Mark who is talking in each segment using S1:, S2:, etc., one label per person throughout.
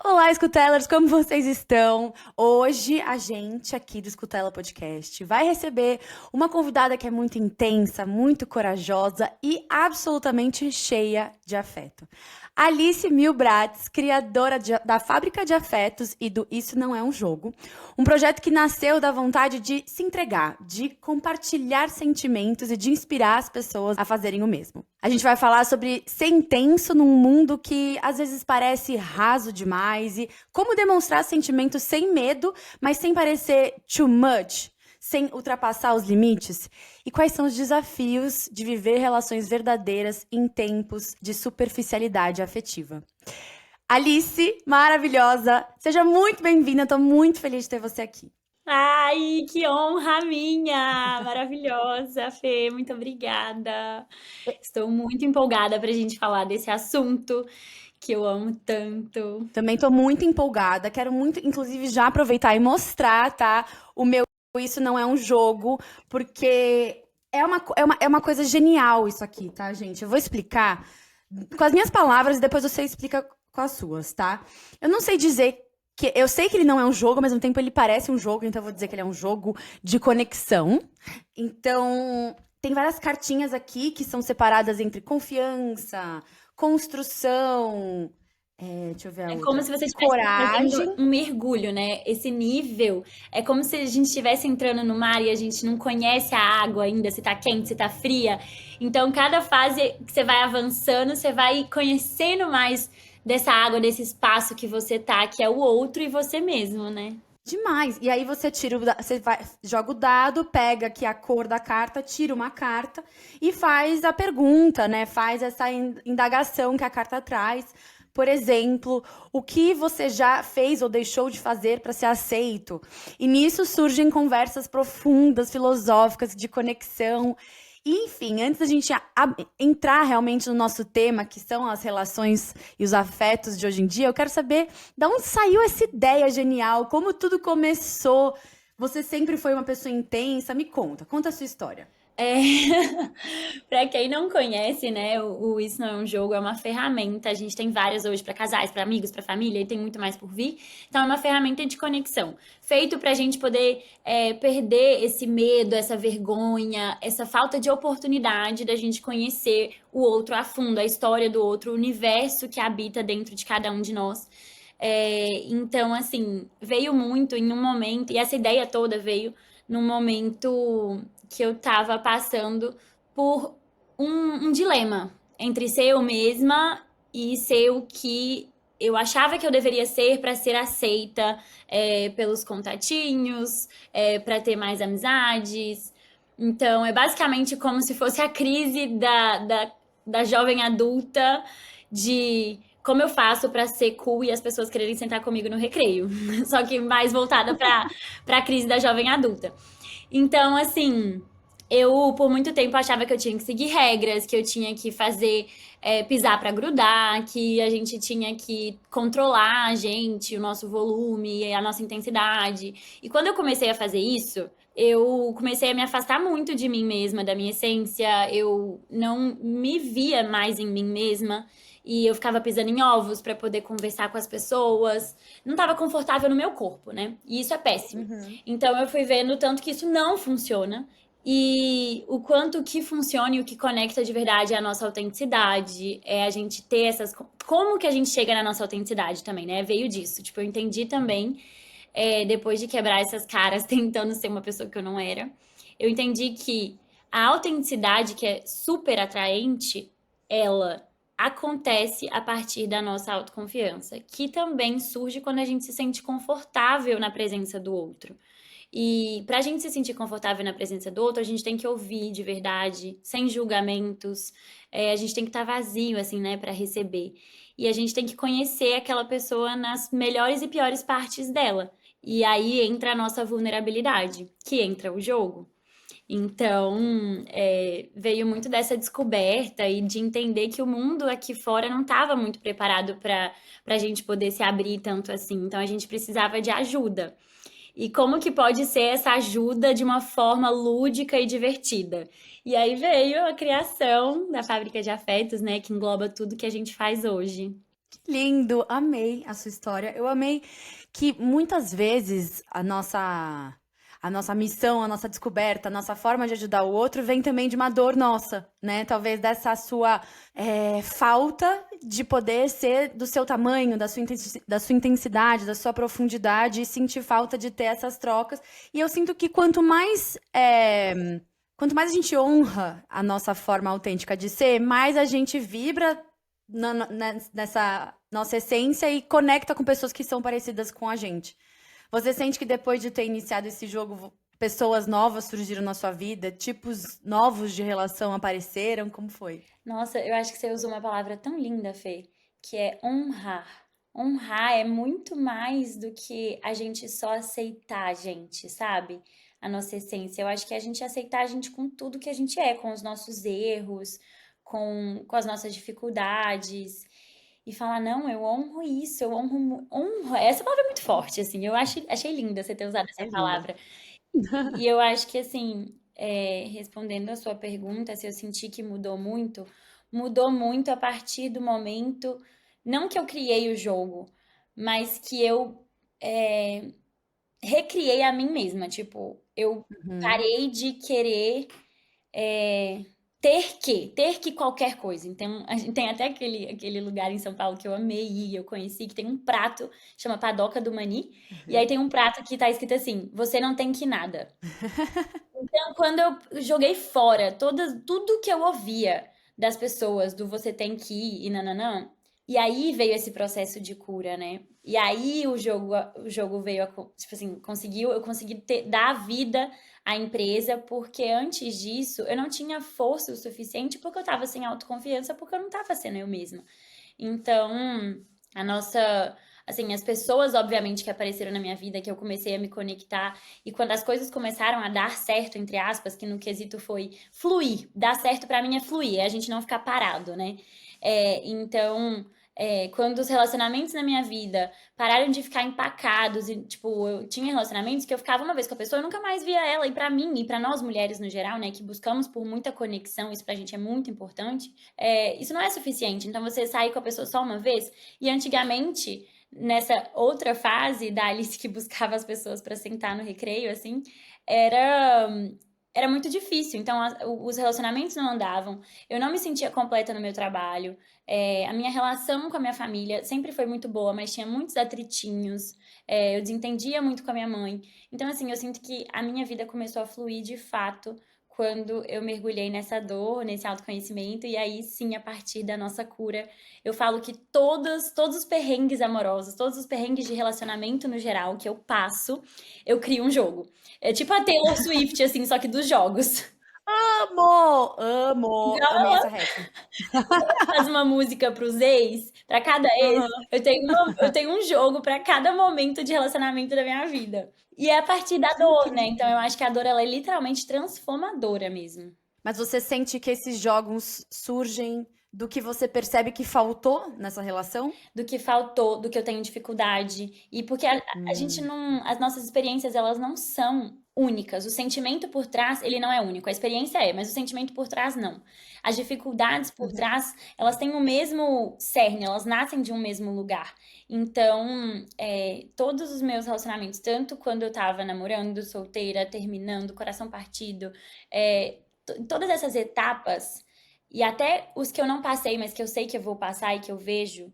S1: Olá, Escutelers, como vocês estão? Hoje a gente aqui do Escutela Podcast vai receber uma convidada que é muito intensa, muito corajosa e absolutamente cheia de afeto. Alice Milbratz, criadora da Fábrica de Afetos e do Isso Não É um Jogo, um projeto que nasceu da vontade de se entregar, de compartilhar sentimentos e de inspirar as pessoas a fazerem o mesmo. A gente vai falar sobre ser intenso num mundo que às vezes parece raso demais e como demonstrar sentimentos sem medo, mas sem parecer too much, sem ultrapassar os limites. E quais são os desafios de viver relações verdadeiras em tempos de superficialidade afetiva. Alice, maravilhosa, seja muito bem-vinda, estou muito feliz de ter você aqui.
S2: Ai, que honra minha! Maravilhosa, Fê, muito obrigada. Estou muito empolgada para a gente falar desse assunto que eu amo tanto.
S1: Também estou muito empolgada, quero muito, inclusive, já aproveitar e mostrar, tá? O meu Isso Não É um Jogo, porque é uma coisa genial isso aqui, tá, gente? Eu vou explicar com as minhas palavras e depois você explica com as suas, tá? Eu não sei dizer que... Eu sei que ele não é um jogo, mas ao mesmo tempo ele parece um jogo, então eu vou dizer que ele é um jogo de conexão. Então, tem várias cartinhas aqui que são separadas entre confiança, construção... deixa eu ver a
S2: É como
S1: outra.
S2: se você estivesse fazendo
S1: Coragem.
S2: um mergulho, né? Esse nível é como se a gente estivesse entrando no mar e a gente não conhece a água ainda, se tá quente, se tá fria. Então, cada fase que você vai avançando, você vai conhecendo mais dessa água, desse espaço que você tá, que é o outro e você mesmo, né?
S1: Demais. E aí você joga o dado, pega aqui a cor da carta, tira uma carta e faz a pergunta, né? Faz essa indagação que a carta traz. Por exemplo, o que você já fez ou deixou de fazer para ser aceito? E nisso surgem conversas profundas, filosóficas, de conexão. E, enfim, antes da gente entrar realmente no nosso tema, que são as relações e os afetos de hoje em dia, eu quero saber de onde saiu essa ideia genial, como tudo começou. Você sempre foi uma pessoa intensa? Me conta a sua história.
S2: É... Para quem não conhece, né, o Isso Não É um Jogo é uma ferramenta. A gente tem várias hoje para casais, para amigos, para família, e tem muito mais por vir. Então, é uma ferramenta de conexão, feito para a gente poder perder esse medo, essa vergonha, essa falta de oportunidade da gente conhecer o outro a fundo, a história do outro, o universo que habita dentro de cada um de nós. Então, assim, veio muito em um momento, e essa ideia toda veio num momento que eu tava passando por um dilema entre ser eu mesma e ser o que eu achava que eu deveria ser para ser aceita pelos contatinhos, para ter mais amizades. Então, é basicamente como se fosse a crise da jovem adulta de como eu faço para ser cool e as pessoas quererem sentar comigo no recreio. Só que mais voltada para a crise da jovem adulta. Então, assim, eu por muito tempo achava que eu tinha que seguir regras, que eu tinha que fazer pisar para grudar, que a gente tinha que controlar a gente, o nosso volume, a nossa intensidade. E quando eu comecei a fazer isso, eu comecei a me afastar muito de mim mesma, da minha essência. Eu não me via mais em mim mesma. E eu ficava pisando em ovos para poder conversar com as pessoas. Não estava confortável no meu corpo, né? E isso é péssimo.
S1: Uhum.
S2: Então eu fui vendo tanto que isso não funciona e o quanto que funciona e o que conecta de verdade é a nossa autenticidade, é a gente ter essas. Como que a gente chega na nossa autenticidade também, né? Veio disso. Tipo, eu entendi também, depois de quebrar essas caras tentando ser uma pessoa que eu não era, eu entendi que a autenticidade, que é super atraente, ela acontece a partir da nossa autoconfiança, que também surge quando a gente se sente confortável na presença do outro. E para a gente se sentir confortável na presença do outro, a gente tem que ouvir de verdade, sem julgamentos. A gente tem que estar vazio, assim, né, para receber. E a gente tem que conhecer aquela pessoa nas melhores e piores partes dela. E aí entra a nossa vulnerabilidade, que entra o jogo. Então, veio muito dessa descoberta e de entender que o mundo aqui fora não estava muito preparado para a gente poder se abrir tanto assim. Então, a gente precisava de ajuda. E como que pode ser essa ajuda de uma forma lúdica e divertida? E aí veio a criação da Fábrica de Afetos, né, que engloba tudo que a gente faz hoje.
S1: Lindo, amei a sua história. Eu amei que muitas vezes a nossa missão, a nossa descoberta, a nossa forma de ajudar o outro vem também de uma dor nossa, né? Talvez dessa sua falta de poder ser do seu tamanho, da sua intensidade, da sua profundidade e sentir falta de ter essas trocas. E eu sinto que quanto mais a gente honra a nossa forma autêntica de ser, mais a gente vibra nessa nossa essência e conecta com pessoas que são parecidas com a gente. Você sente que depois de ter iniciado esse jogo, pessoas novas surgiram na sua vida? Tipos novos de relação apareceram? Como foi?
S2: Nossa, eu acho que você usou uma palavra tão linda, Fê, que é honrar. Honrar é muito mais do que a gente só aceitar a gente, sabe? A nossa essência. Eu acho que é a gente aceitar a gente com tudo que a gente é, com os nossos erros, com as nossas dificuldades. E falar, não, eu honro isso, eu honro. Essa palavra é muito forte, assim. Achei linda você ter usado essa
S1: É linda.
S2: palavra. E eu acho que, assim, respondendo a sua pergunta, se eu senti que mudou muito a partir do momento, não que eu criei o jogo, mas que eu é, recriei a mim mesma. Tipo, eu
S1: Uhum.
S2: parei de querer é, ter que qualquer coisa. Então, a gente tem até aquele lugar em São Paulo que eu amei ir, eu conheci, que tem um prato, chama Padoca do Mani, e aí tem um prato que tá escrito assim, você não tem que nada. Então, quando eu joguei fora tudo que eu ouvia das pessoas, do você tem que ir e nananã, e aí veio esse processo de cura, né? E aí o jogo veio, tipo assim, eu consegui dar vida à empresa, porque antes disso eu não tinha força o suficiente, porque eu tava sem autoconfiança, porque eu não tava sendo eu mesma. Então, a nossa, assim, as pessoas, obviamente, que apareceram na minha vida, que eu comecei a me conectar, e quando as coisas começaram a dar certo, entre aspas, que no quesito foi fluir, dar certo pra mim é fluir, é a gente não ficar parado, né? Então, quando os relacionamentos na minha vida pararam de ficar empacados, e, tipo, eu tinha relacionamentos que eu ficava uma vez com a pessoa, eu nunca mais via ela, e pra mim, e pra nós mulheres no geral, né, que buscamos por muita conexão, isso pra gente é muito importante, isso não é suficiente. Então, você sair com a pessoa só uma vez, e antigamente, nessa outra fase da Alice que buscava as pessoas para sentar no recreio, assim, era, era muito difícil. Então, os relacionamentos não andavam, eu não me sentia completa no meu trabalho, a minha relação com a minha família sempre foi muito boa, mas tinha muitos atritinhos, eu desentendia muito com a minha mãe. Então, assim, eu sinto que a minha vida começou a fluir de fato quando eu mergulhei nessa dor, nesse autoconhecimento, e aí sim, a partir da nossa cura, eu falo que todos os perrengues amorosos, todos os perrengues de relacionamento no geral que eu passo, eu crio um jogo. É tipo a Taylor Swift, assim, só que dos jogos.
S1: Amo! Amo!
S2: Então,
S1: Amei essa ref.
S2: faz uma música pros ex, pra cada ex,
S1: Aham.
S2: eu tenho um jogo pra cada momento de relacionamento da minha vida. E é a partir da
S1: Que
S2: dor, né? Então
S1: incrível!
S2: eu acho que a dor ela é literalmente transformadora mesmo.
S1: Mas você sente que esses jogos surgem do que você percebe que faltou nessa relação?
S2: Do que faltou, do que eu tenho dificuldade. E porque a gente
S1: Hum.
S2: não. As nossas experiências, elas não são únicas. O sentimento por trás, ele não é único. A experiência é, mas o sentimento por trás, não. As dificuldades por
S1: Uhum.
S2: trás, elas têm o mesmo cerne, elas nascem de um mesmo lugar. Então, todos os meus relacionamentos, tanto quando eu tava namorando, solteira, terminando, coração partido, todas essas etapas. E até os que eu não passei, mas que eu sei que eu vou passar e que eu vejo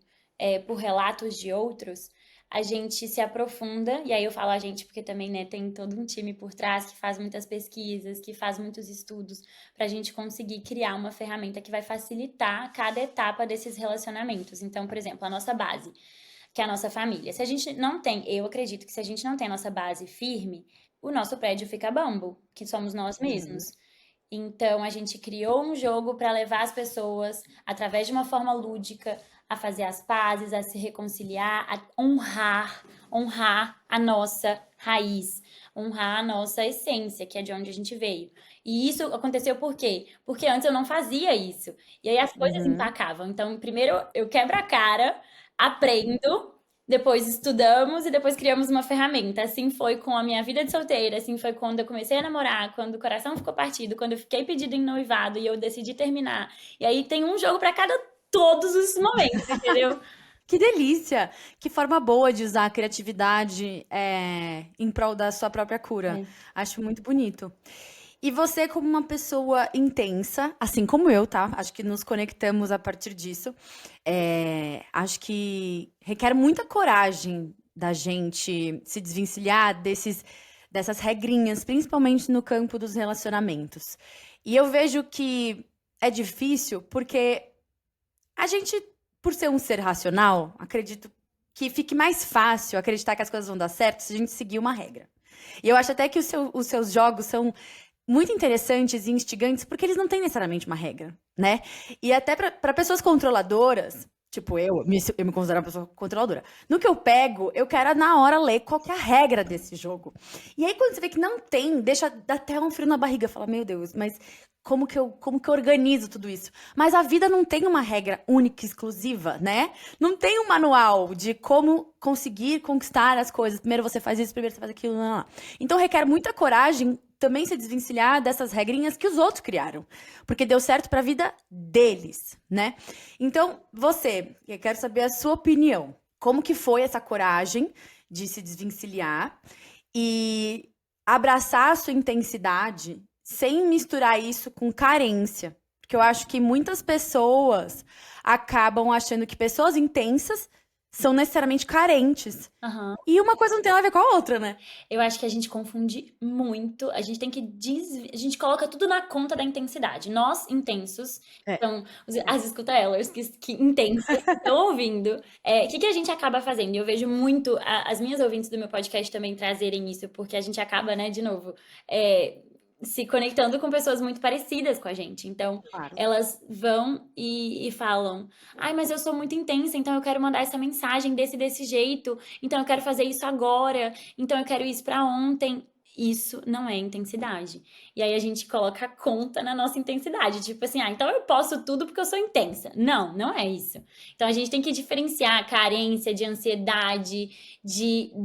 S2: por relatos de outros, a gente se aprofunda, e aí eu falo a gente porque também, né, tem todo um time por trás que faz muitas pesquisas, que faz muitos estudos, para a gente conseguir criar uma ferramenta que vai facilitar cada etapa desses relacionamentos. Então, por exemplo, a nossa base, que é a nossa família. Se a gente não tem, eu acredito que se a gente não tem a nossa base firme, o nosso prédio fica bambo, que somos nós
S1: Uhum.
S2: mesmos. Então, a gente criou um jogo para levar as pessoas, através de uma forma lúdica, a fazer as pazes, a se reconciliar, a honrar a nossa raiz, honrar a nossa essência, que é de onde a gente veio. E isso aconteceu por quê? Porque antes eu não fazia isso. E aí as coisas
S1: Uhum.
S2: empacavam. Então, primeiro eu quebro a cara, aprendo. depois estudamos e depois criamos uma ferramenta. Assim foi com a minha vida de solteira, assim foi quando eu comecei a namorar, quando o coração ficou partido, quando eu fiquei pedido em noivado e eu decidi terminar. E aí tem um jogo pra cada todos os momentos, entendeu?
S1: Que delícia! Que forma boa de usar a criatividade em prol da sua própria cura.
S2: É.
S1: Acho muito bonito. E você, como uma pessoa intensa, assim como eu, tá? Acho que nos conectamos a partir disso. Acho que requer muita coragem da gente se desvencilhar dessas regrinhas, principalmente no campo dos relacionamentos. E eu vejo que é difícil porque a gente, por ser um ser racional, acredito que fique mais fácil acreditar que as coisas vão dar certo se a gente seguir uma regra. E eu acho até que os seus jogos são muito interessantes e instigantes porque eles não têm necessariamente uma regra, né? E até para pessoas controladoras, tipo eu me considero uma pessoa controladora. No que eu pego, eu quero na hora ler qual que é a regra desse jogo. E aí quando você vê que não tem, deixa até um frio na barriga, fala, meu Deus, mas como que eu organizo tudo isso? Mas a vida não tem uma regra única e exclusiva, né? Não tem um manual de como conseguir conquistar as coisas. Primeiro você faz isso, primeiro você faz aquilo, não, não. Então requer muita coragem também se desvencilhar dessas regrinhas que os outros criaram, porque deu certo para a vida deles, né? Então, eu quero saber a sua opinião. Como que foi essa coragem de se desvencilhar e abraçar a sua intensidade sem misturar isso com carência? Porque eu acho que muitas pessoas acabam achando que pessoas intensas são necessariamente carentes.
S2: Aham.
S1: E uma coisa não tem nada a ver com a outra, né?
S2: Eu acho que a gente confunde muito. A gente tem que a gente coloca tudo na conta da intensidade. Nós, intensos,
S1: É.
S2: são as escuta-elas que intensas, que estão ouvindo. O que que a gente acaba fazendo? E eu vejo muito as minhas ouvintes do meu podcast também trazerem isso, porque a gente acaba, né, de novo, se conectando com pessoas muito parecidas com a gente. Então,
S1: Claro.
S2: elas vão e falam: ai, mas eu sou muito intensa, então eu quero mandar essa mensagem desse jeito, então eu quero fazer isso agora, então eu quero isso pra ontem. Isso não é intensidade. E aí a gente coloca a conta na nossa intensidade. Tipo assim, então eu posso tudo porque eu sou intensa. Não, não é isso. Então a gente tem que diferenciar a carência de ansiedade,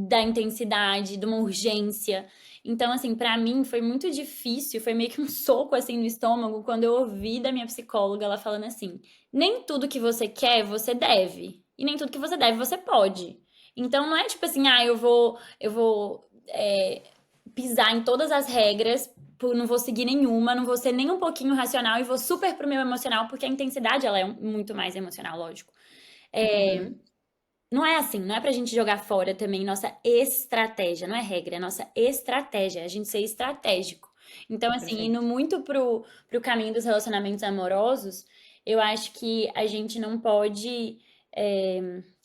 S2: da intensidade, de uma urgência. Então, assim, pra mim foi muito difícil, foi meio que um soco assim no estômago quando eu ouvi da minha psicóloga ela falando assim: nem tudo que você quer, você deve. E nem tudo que você deve, você pode. Então não é tipo assim, eu vou pisar em todas as regras, não vou seguir nenhuma, não vou ser nem um pouquinho racional e vou super pro meu emocional, porque a intensidade ela é muito mais emocional, lógico.
S1: Uhum.
S2: Não é assim, não é pra gente jogar fora também nossa estratégia, não é regra, é nossa estratégia, é a gente ser estratégico. Então, assim, indo
S1: Perfeito.
S2: muito pro caminho dos relacionamentos amorosos, eu acho que a gente não pode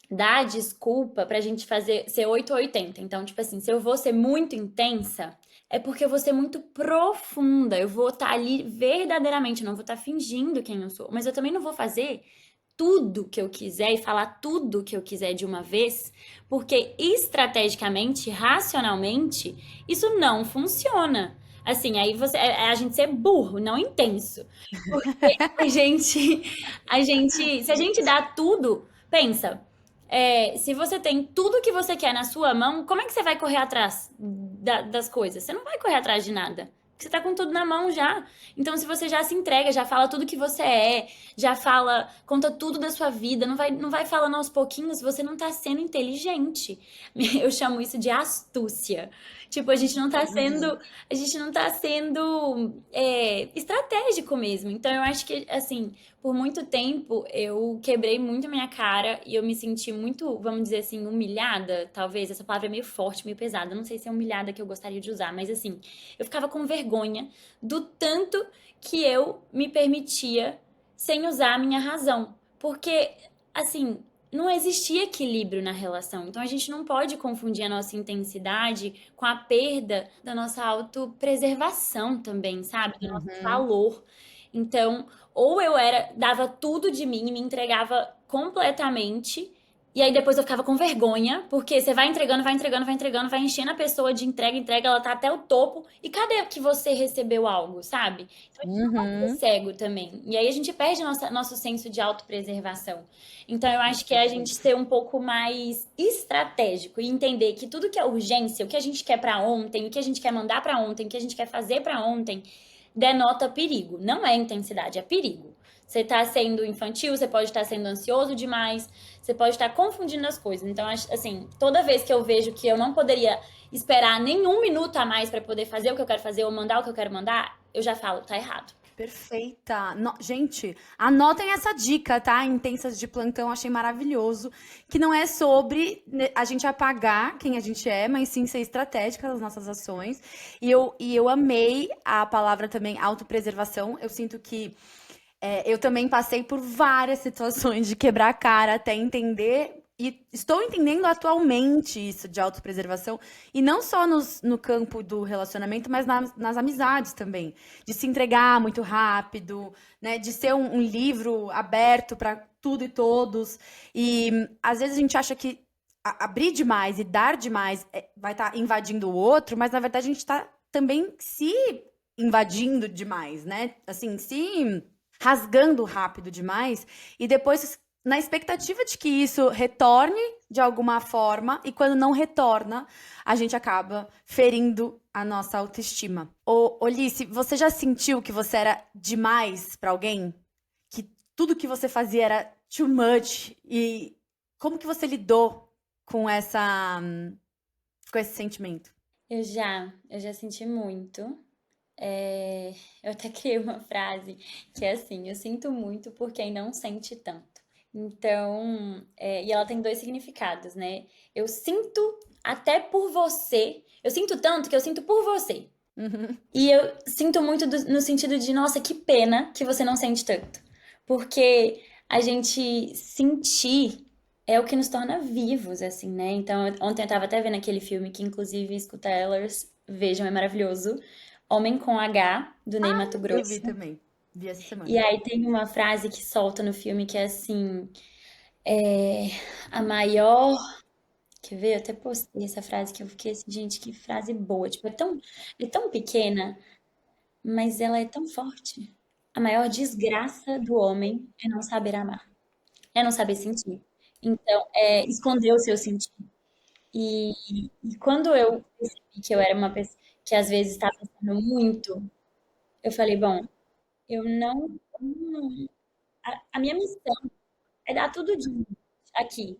S2: dar desculpa pra gente ser 8 ou 80. Então, tipo assim, se eu vou ser muito intensa, é porque eu vou ser muito profunda, eu vou estar ali verdadeiramente, eu não vou estar fingindo quem eu sou, mas eu também não vou fazer tudo que eu quiser e falar tudo que eu quiser de uma vez, porque estrategicamente, racionalmente, isso não funciona. Assim, aí é a gente ser burro, não intenso. Porque se a gente dá tudo, pensa, se você tem tudo que você quer na sua mão, como é que você vai correr atrás das coisas? Você não vai correr atrás de nada. Porque você tá com tudo na mão já. Então, se você já se entrega, já fala tudo que você já fala, conta tudo da sua vida, não vai falando aos pouquinhos, você não tá sendo inteligente. Eu chamo isso de astúcia. Tipo,
S1: Uhum.
S2: a gente não tá sendo estratégico mesmo. Então, eu acho que, assim, por muito tempo eu quebrei muito a minha cara e eu me senti muito, vamos dizer assim, humilhada. Talvez essa palavra é meio forte, meio pesada. Não sei se é humilhada que eu gostaria de usar, mas assim, eu ficava com vergonha do tanto que eu me permitia sem usar a minha razão. Porque, assim, não existia equilíbrio na relação. Então a gente não pode confundir a nossa intensidade com a perda da nossa autopreservação também, sabe? Do nosso
S1: Uhum.
S2: valor. Então, ou dava tudo de mim e me entregava completamente, E aí depois eu ficava com vergonha, porque você vai entregando, vai entregando, vai entregando, vai enchendo a pessoa de entrega, ela tá até o topo. E cadê que você recebeu algo, sabe? Então a gente não pode ser
S1: Uhum.
S2: cego também. E aí a gente perde nosso senso de autopreservação. Então eu acho que é a gente ser um pouco mais estratégico e entender que tudo que é urgência, o que a gente quer pra ontem, o que a gente quer mandar pra ontem, o que a gente quer fazer pra ontem, denota perigo. Não é intensidade, é perigo. Você tá sendo infantil, você pode estar sendo ansioso demais, você pode estar confundindo as coisas. Então, assim, toda vez que eu vejo que eu não poderia esperar nenhum minuto a mais pra poder fazer o que eu quero fazer ou mandar o que eu quero mandar, eu já falo, tá errado.
S1: Perfeita. Gente, anotem essa dica, tá? Intensas de plantão, achei maravilhoso. Que não é sobre a gente apagar quem a gente é, mas sim ser estratégica nas nossas ações. E eu amei a palavra também autopreservação. Eu sinto que eu também passei por várias situações de quebrar a cara até entender, e estou entendendo atualmente isso de autopreservação, e não só no campo do relacionamento, mas nas amizades também. De se entregar muito rápido, né? De ser um livro aberto para tudo e todos. E às vezes a gente acha que abrir demais e dar demais vai estar invadindo o outro, mas na verdade a gente está também se invadindo demais, né? Assim, se rasgando rápido demais e depois na expectativa de que isso retorne de alguma forma e quando não retorna, a gente acaba ferindo a nossa autoestima. Lice, você já sentiu que você era demais pra alguém? Que tudo que você fazia era too much e como que você lidou com com esse sentimento?
S2: Eu já senti muito. Eu até criei uma frase que é assim: eu sinto muito por quem não sente tanto. Então, e ela tem dois significados, né? Eu sinto até por você. Eu sinto tanto que eu sinto por você.
S1: Uhum.
S2: E eu sinto muito no sentido de, nossa, que pena que você não sente tanto. Porque a gente sentir é o que nos torna vivos, assim, né? Então, ontem eu tava até vendo aquele filme que, inclusive, escuta Ehlers, vejam, é maravilhoso. Homem com H, do Ney
S1: Eu vi
S2: Matogrosso.
S1: também. Vi essa
S2: E
S1: semana.
S2: aí tem uma frase que solta no filme que é assim: é, a maior. Quer ver? Eu até postei essa frase que eu fiquei assim, gente, que frase boa. Tipo, é tão pequena, mas ela é tão forte. A maior desgraça do homem é não saber amar, é não saber sentir. Então, é esconder o seu sentir. E, e quando eu percebi que eu era uma pessoa que às vezes estava sendo muito, eu falei, bom, eu não- a minha missão é dar tudo de mim aqui,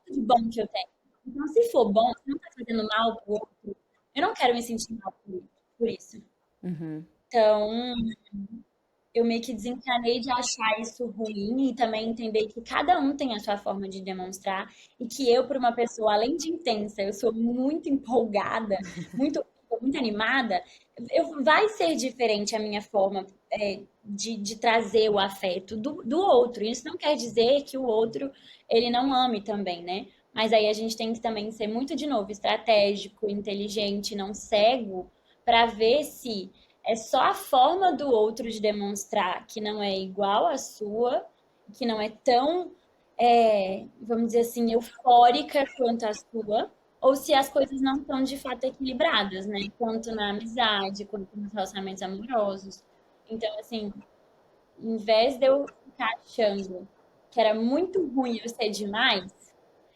S2: tudo de bom que eu tenho. Então, se for bom, se não está fazendo mal pro outro, eu não quero me sentir mal por isso.
S1: Uhum.
S2: Então, eu meio que desencanei de achar isso ruim e também entender que cada um tem a sua forma de demonstrar e que eu, por uma pessoa além de intensa, eu sou muito empolgada, muito, muito animada, vai ser diferente a minha forma de trazer o afeto do outro. Isso não quer dizer que o outro ele não ame também, né? Mas aí a gente tem que também ser muito, de novo, estratégico, inteligente, não cego, para ver se é só a forma do outro de demonstrar que não é igual à sua, que não é tão, vamos dizer assim, eufórica quanto a sua, ou se as coisas não estão de fato equilibradas, né? Tanto na amizade, quanto nos relacionamentos amorosos. Então, assim, em vez de eu ficar achando que era muito ruim eu ser demais,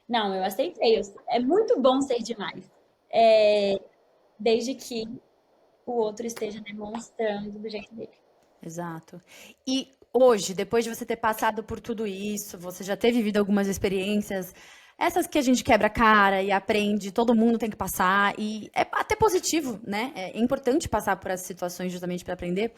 S2: não, eu aceitei. É muito bom ser demais. Desde que o outro esteja demonstrando do jeito dele.
S1: Exato. E hoje, depois de você ter passado por tudo isso, você já ter vivido algumas experiências, essas que a gente quebra a cara e aprende, todo mundo tem que passar, e é até positivo, né? É importante passar por essas situações justamente para aprender.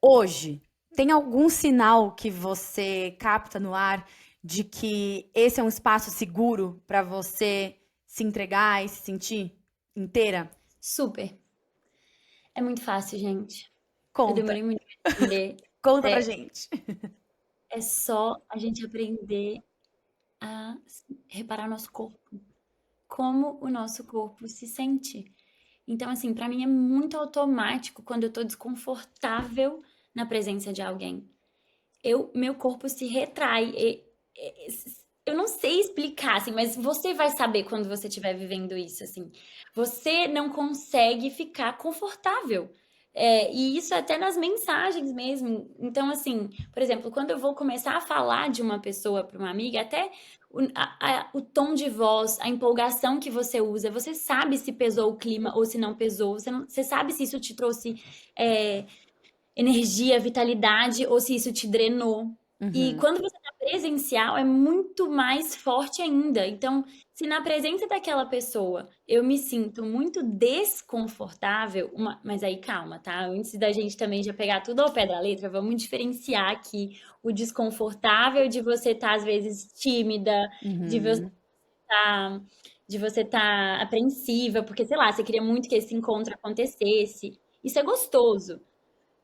S1: Hoje, tem algum sinal que você capta no ar de que esse é um espaço seguro para você se entregar e se sentir inteira?
S2: Super. É muito fácil, gente. Eu
S1: Conta,
S2: demorei muito pra entender.
S1: conta pra
S2: É,
S1: gente.
S2: é só a gente aprender a reparar o nosso corpo. Como o nosso corpo se sente. Então, assim, pra mim é muito automático quando eu tô desconfortável na presença de alguém. Meu corpo se retrai. eu não sei explicar, assim, mas você vai saber quando você estiver vivendo isso, assim. Você não consegue ficar confortável. E isso até nas mensagens mesmo. Então, assim, por exemplo, quando eu vou começar a falar de uma pessoa para uma amiga, até o tom de voz, a empolgação que você usa, você sabe se pesou o clima ou se não pesou, você sabe se isso te trouxe é, energia, vitalidade, ou se isso te drenou. E
S1: Uhum.
S2: quando você está presencial, é muito mais forte ainda. Então, se na presença daquela pessoa eu me sinto muito desconfortável, mas aí calma, tá? Antes da gente também já pegar tudo ao pé da letra, vamos diferenciar aqui o desconfortável de você estar, às vezes, tímida, de você
S1: Uhum.
S2: estar. De você estar apreensiva, porque, sei lá, você queria muito que esse encontro acontecesse. Isso é gostoso.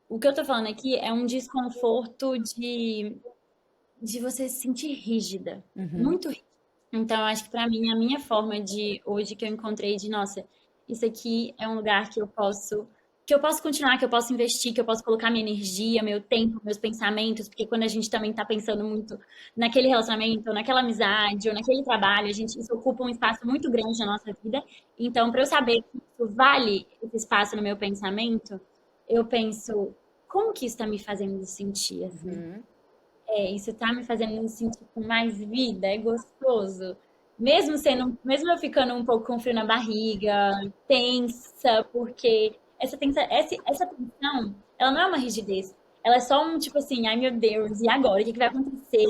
S2: O que eu tô falando aqui é um desconforto de você se sentir rígida,
S1: Uhum.
S2: muito rígida. Então, eu acho que pra mim, a minha forma de hoje que eu encontrei de, nossa, isso aqui é um lugar que eu posso continuar, que eu posso investir, que eu posso colocar minha energia, meu tempo, meus pensamentos, porque quando a gente também tá pensando muito naquele relacionamento, ou naquela amizade, ou naquele trabalho, isso ocupa um espaço muito grande na nossa vida. Então, para eu saber que isso vale esse espaço no meu pensamento, eu penso, como que isso está me fazendo sentir assim?
S1: Uhum.
S2: Isso está me fazendo me sentir com mais vida, é gostoso. Mesmo eu ficando um pouco com frio na barriga, tensa, porque essa tensão, ela não é uma rigidez. Ela é só um tipo assim, ai meu Deus, e agora? O que que vai acontecer?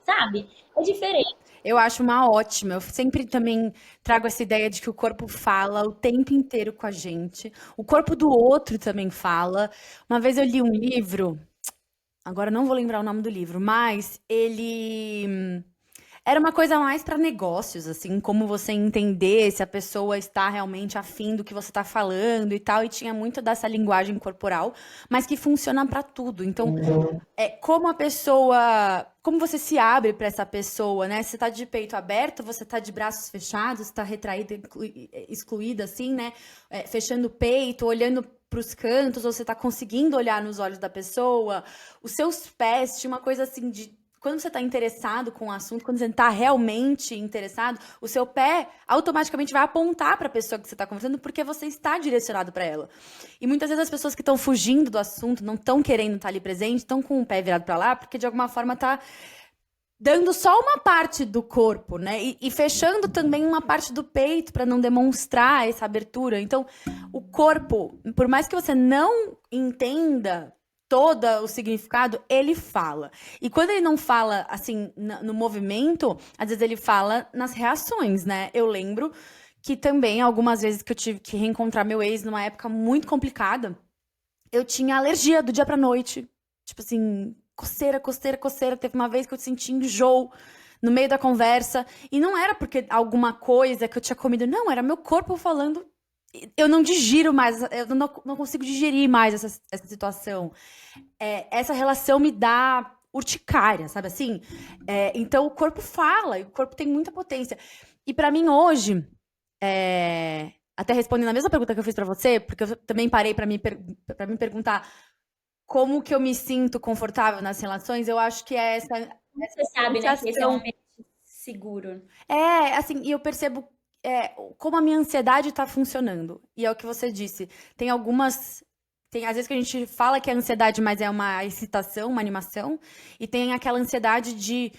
S2: Sabe? É diferente.
S1: Eu acho uma ótima. Eu sempre também trago essa ideia de que o corpo fala o tempo inteiro com a gente. O corpo do outro também fala. Uma vez eu li um livro, agora eu não vou lembrar o nome do livro, mas ele era uma coisa mais para negócios, assim, como você entender se a pessoa está realmente afim do que você está falando e tal, e tinha muito dessa linguagem corporal, mas que funciona para tudo. Então, como a pessoa, como você se abre para essa pessoa, né? Você tá de peito aberto, você tá de braços fechados, está retraída, excluída, assim, né? Fechando o peito, olhando para os cantos, ou você tá conseguindo olhar nos olhos da pessoa. Os seus pés, tinha uma coisa assim de quando você está interessado com o assunto, quando você está realmente interessado, o seu pé automaticamente vai apontar para a pessoa que você está conversando, porque você está direcionado para ela. E muitas vezes as pessoas que estão fugindo do assunto, não estão querendo estar ali presente, estão com o pé virado para lá, porque de alguma forma está dando só uma parte do corpo, né? E fechando também uma parte do peito para não demonstrar essa abertura. Então, o corpo, por mais que você não entenda todo o significado, ele fala. E quando ele não fala assim no movimento, às vezes ele fala nas reações, né? Eu lembro que também algumas vezes que eu tive que reencontrar meu ex numa época muito complicada, eu tinha alergia do dia pra noite. Tipo assim, coceira, coceira, coceira. Teve uma vez que eu senti enjoo no meio da conversa. E não era porque alguma coisa que eu tinha comido. Não, era meu corpo falando. Eu não digiro mais, eu não consigo digerir mais essa situação. Essa relação me dá urticária, sabe assim? Então o corpo fala, e o corpo tem muita potência. E pra mim hoje, até respondendo a mesma pergunta que eu fiz pra você, porque eu também parei pra me perguntar como que eu me sinto confortável nas relações, eu acho que é essa
S2: Você sabe, né, que esse é um
S1: diferenciação.
S2: ambiente seguro.
S1: Assim, e eu percebo como a minha ansiedade está funcionando. E é o que você disse. Tem algumas. Tem às vezes que a gente fala que é ansiedade, mas é uma excitação, uma animação. E tem aquela ansiedade de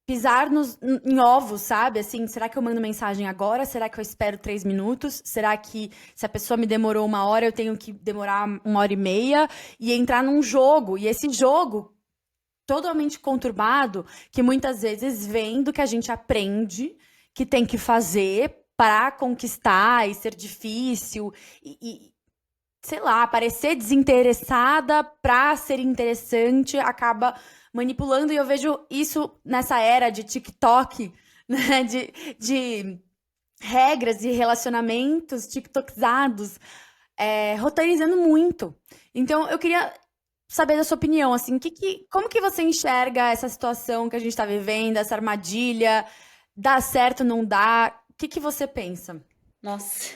S1: pisar em ovos, sabe? Assim, será que eu mando mensagem agora? Será que eu espero 3 minutos? Será que se a pessoa me demorou 1 hora, eu tenho que demorar 1 hora e meia e entrar num jogo? E esse jogo totalmente conturbado, que muitas vezes vem do que a gente aprende que tem que fazer para conquistar e ser difícil sei lá, parecer desinteressada para ser interessante, acaba manipulando, e eu vejo isso nessa era de TikTok, né, de regras e relacionamentos tiktokizados, roteirizando muito. Então, eu queria saber da sua opinião, assim, como que você enxerga essa situação que a gente está vivendo, essa armadilha, dá certo, não dá? O que você pensa?
S2: Nossa,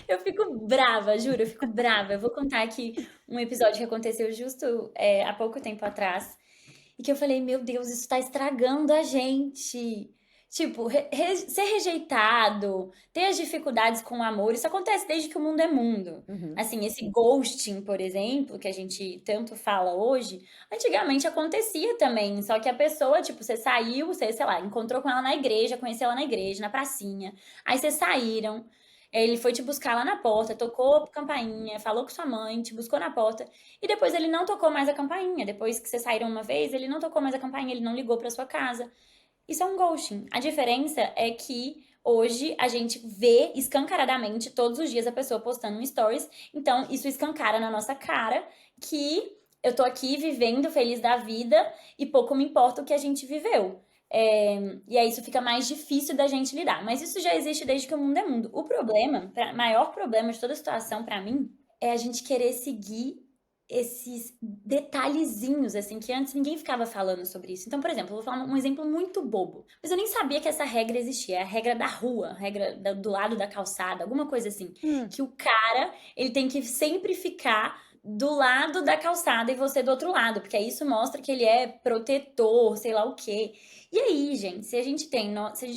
S2: eu fico brava, juro, eu fico brava. Eu vou contar aqui um episódio que aconteceu justo há pouco tempo atrás. e que eu falei, meu Deus, isso tá estragando a gente. Tipo, ser rejeitado, ter as dificuldades com o amor, isso acontece desde que o mundo é mundo.
S1: Uhum.
S2: Assim, esse ghosting, por exemplo, que a gente tanto fala hoje, antigamente acontecia também. Só que a pessoa, tipo, você saiu, você, sei lá, encontrou com ela na igreja, conheceu ela na igreja, na pracinha. Aí vocês saíram, ele foi te buscar lá na porta, tocou campainha, falou com sua mãe, te buscou na porta. E depois ele não tocou mais a campainha. Depois que vocês saíram uma vez, ele não tocou mais a campainha, ele não ligou pra sua casa. Isso é um ghosting. A diferença é que hoje a gente vê escancaradamente todos os dias a pessoa postando um stories. Então, isso escancara na nossa cara que eu tô aqui vivendo feliz da vida e pouco me importa o que a gente viveu. E aí isso fica mais difícil da gente lidar. Mas isso já existe desde que o mundo é mundo. O problema, maior problema de toda a situação pra mim, é a gente querer seguir esses detalhezinhos, assim, que antes ninguém ficava falando sobre isso. Então, por exemplo, eu vou falar um exemplo muito bobo, mas eu nem sabia que essa regra existia. É a regra da rua, a regra do lado da calçada, alguma coisa assim. Que o cara, ele tem que sempre ficar do lado da calçada e você do outro lado, porque aí isso mostra que ele é protetor, sei lá o quê. E aí, gente, se a gente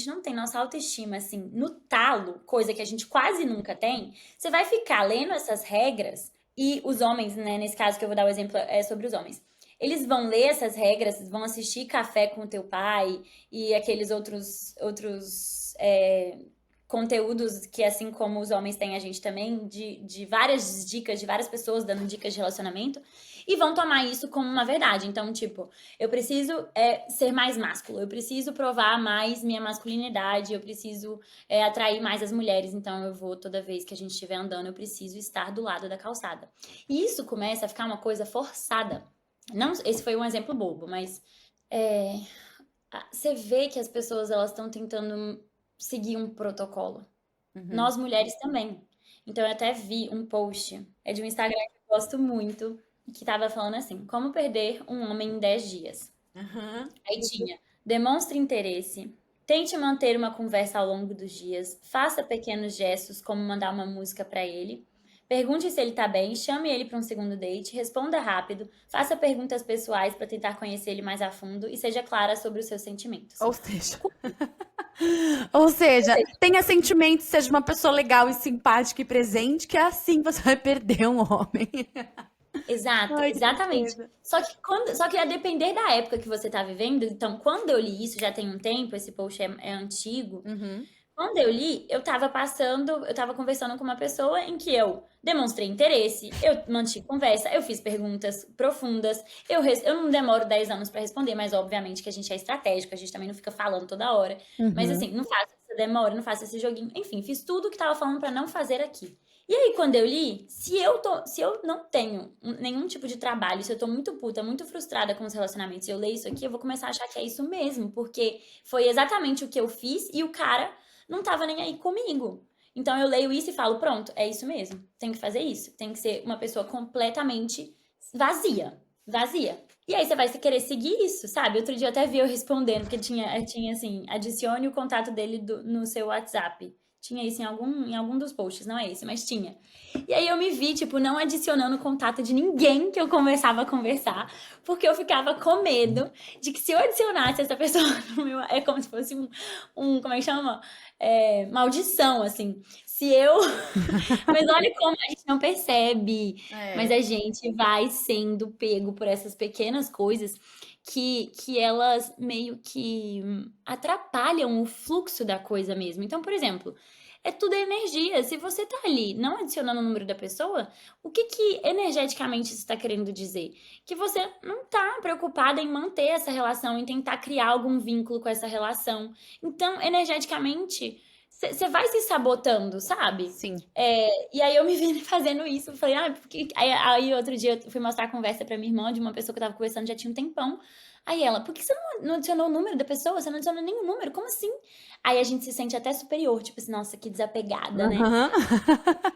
S2: não tem nossa autoestima assim no talo, coisa que a gente quase nunca tem, você vai ficar lendo essas regras e os homens, né, nesse caso que eu vou dar o exemplo é sobre os homens. Eles vão ler essas regras, vão assistir Café com o Teu Pai e aqueles outros conteúdos que, assim como os homens têm, a gente também, de várias dicas, de várias pessoas dando dicas de relacionamento, e vão tomar isso como uma verdade. Então, tipo, eu preciso ser mais másculo, eu preciso provar mais minha masculinidade, eu preciso atrair mais as mulheres, então eu vou, toda vez que a gente estiver andando, eu preciso estar do lado da calçada. E isso começa a ficar uma coisa forçada. Não, esse foi um exemplo bobo, mas você vê que as pessoas elas estão tentando seguir um protocolo.
S1: Uhum.
S2: Nós mulheres também. Então eu até vi um post, é de um Instagram que eu gosto muito, que tava falando assim: como perder um homem em 10 dias.
S1: Uhum.
S2: Aí tinha: demonstre interesse, tente manter uma conversa ao longo dos dias, faça pequenos gestos, como mandar uma música pra ele. Pergunte se ele tá bem, chame ele para um segundo date, responda rápido, faça perguntas pessoais para tentar conhecer ele mais a fundo e seja clara sobre os seus sentimentos.
S1: Ou seja, ou seja, tenha sentimentos, seja uma pessoa legal e simpática e presente, que é assim você vai perder um homem.
S2: Exato,
S1: Ai, que
S2: exatamente.
S1: tristeza.
S2: Só que a depender da época que você tá vivendo, então quando eu li isso já tem um tempo, esse post é antigo.
S1: Uhum.
S2: Quando eu li, eu tava conversando com uma pessoa em que eu demonstrei interesse, eu mantive conversa, eu fiz perguntas profundas, eu não demoro 10 anos pra responder, mas obviamente que a gente é estratégico, a gente também não fica falando toda hora. Mas
S1: Uhum.
S2: assim, não faço essa demora, não faço esse joguinho. Enfim, fiz tudo que tava falando pra não fazer aqui. E aí, quando eu li, se eu não tenho nenhum tipo de trabalho, se eu tô muito puta, muito frustrada com os relacionamentos, e eu ler isso aqui, eu vou começar a achar que é isso mesmo, porque foi exatamente o que eu fiz e o cara não tava nem aí comigo. Então eu leio isso e falo, pronto, é isso mesmo. Tem que fazer isso. Tem que ser uma pessoa completamente vazia. Vazia. E aí você vai querer seguir isso, sabe? Outro dia eu até vi eu respondendo, porque tinha assim, adicione o contato dele no seu WhatsApp. Tinha isso em algum dos posts, não é esse, mas tinha. E aí eu me vi, tipo, não adicionando o contato de ninguém que eu começava a conversar, porque eu ficava com medo de que se eu adicionasse essa pessoa no meu. É como se fosse como é que chama? Maldição, assim. Se eu. Mas olha como a gente não percebe. Mas
S1: É.
S2: a gente vai sendo pego por essas pequenas coisas que elas meio que atrapalham o fluxo da coisa mesmo. Então, por exemplo, é tudo energia. Se você tá ali não adicionando o número da pessoa, o que energeticamente isso está querendo dizer? Que você não tá preocupada em manter essa relação, em tentar criar algum vínculo com essa relação. Então, energeticamente, você vai se sabotando, sabe?
S1: Sim.
S2: E aí eu me vi fazendo isso, eu falei, porque. Aí outro dia eu fui mostrar a conversa pra minha irmã de uma pessoa que eu tava conversando já tinha um tempão. Aí ela, por que você não adicionou o número da pessoa? Você não adicionou nenhum número? Como assim? Aí a gente se sente até superior, tipo assim, nossa, que desapegada, né?
S1: Aham.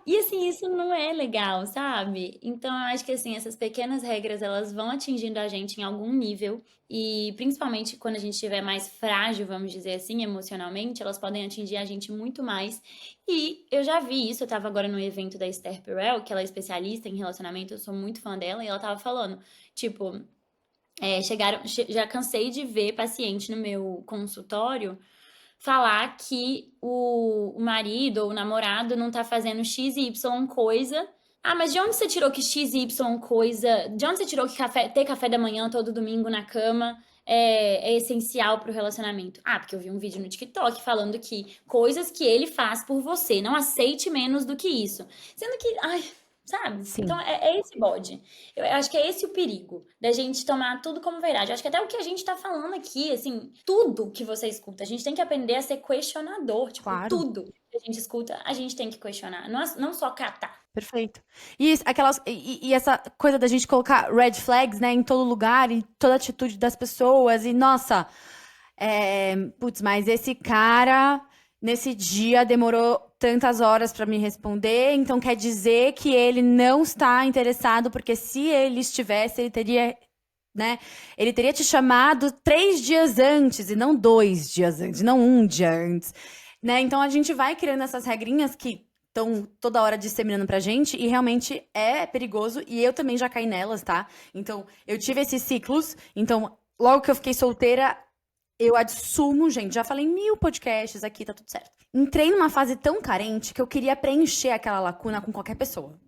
S2: E assim, isso não é legal, sabe? Então eu acho que assim, essas pequenas regras, elas vão atingindo a gente em algum nível. E principalmente quando a gente estiver mais frágil, vamos dizer assim, emocionalmente, elas podem atingir a gente muito mais. E eu já vi isso, eu tava agora no evento da Esther Perel, que ela é especialista em relacionamento, eu sou muito fã dela, e ela tava falando, tipo, Já cansei de ver paciente no meu consultório falar que o marido ou o namorado não tá fazendo X e Y coisa. Ah, mas de onde você tirou que X e Y coisa? De onde você tirou que ter café da manhã todo domingo na cama é essencial pro relacionamento? Ah, porque eu vi um vídeo no TikTok falando que coisas que ele faz por você, não aceite menos do que isso. Sendo que, ai, sabe? Então
S1: Sim,
S2: é esse bode. Eu acho que é esse o perigo da gente tomar tudo como verdade. Eu acho que até o que a gente tá falando aqui, assim, tudo que você escuta, a gente tem que aprender a ser questionador. Tipo,
S1: claro.
S2: tudo que a gente escuta, a gente tem que questionar. Não só catar.
S1: Perfeito. E essa coisa da gente colocar red flags, né, em todo lugar, em toda atitude das pessoas. E, nossa, putz, mas esse cara, nesse dia, demorou tantas horas pra me responder, então quer dizer que ele não está interessado, porque se ele estivesse, ele teria, né, ele teria te chamado 3 dias antes, e não 2 dias antes, não um dia antes, né? Então a gente vai criando essas regrinhas que estão toda hora disseminando pra gente, e realmente é perigoso, e eu também já caí nelas, tá? Então, eu tive esses ciclos, então, logo que eu fiquei solteira, eu assumo, gente, já falei em 1000 podcasts aqui, tá tudo certo. Entrei numa fase tão carente que eu queria preencher aquela lacuna com qualquer pessoa.